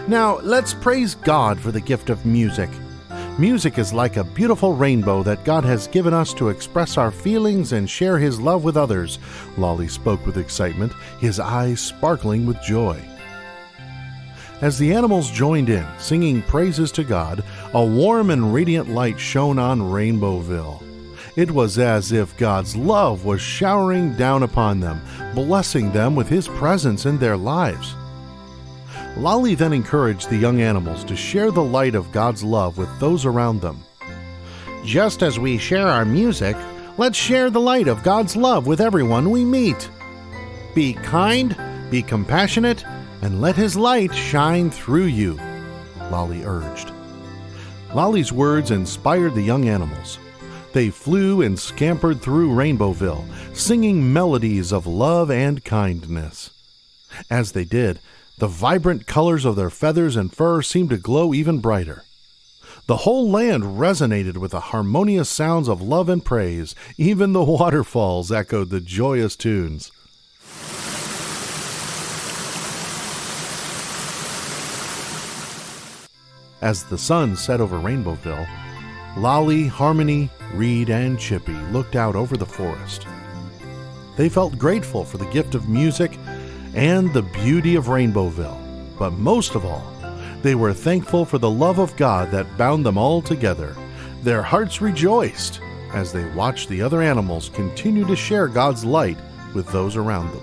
Now, let's praise God for the gift of music. Music is like a beautiful rainbow that God has given us to express our feelings and share His love with others. Lolly spoke with excitement, his eyes sparkling with joy. As the animals joined in, singing praises to God, a warm and radiant light shone on Rainbowville. It was as if God's love was showering down upon them, blessing them with His presence in their lives. Lolly then encouraged the young animals to share the light of God's love with those around them. Just as we share our music, let's share the light of God's love with everyone we meet. Be kind, be compassionate, and let His light shine through you, Lolly urged. Lolly's words inspired the young animals. They flew and scampered through Rainbowville, singing melodies of love and kindness. As they did, the vibrant colors of their feathers and fur seemed to glow even brighter. The whole land resonated with the harmonious sounds of love and praise. Even the waterfalls echoed the joyous tunes. As the sun set over Rainbowville, Lolly, Harmony, Reed, and Chippy looked out over the forest. They felt grateful for the gift of music and the beauty of Rainbowville, but most of all, they were thankful for the love of God that bound them all together. Their hearts rejoiced as they watched the other animals continue to share God's light with those around them.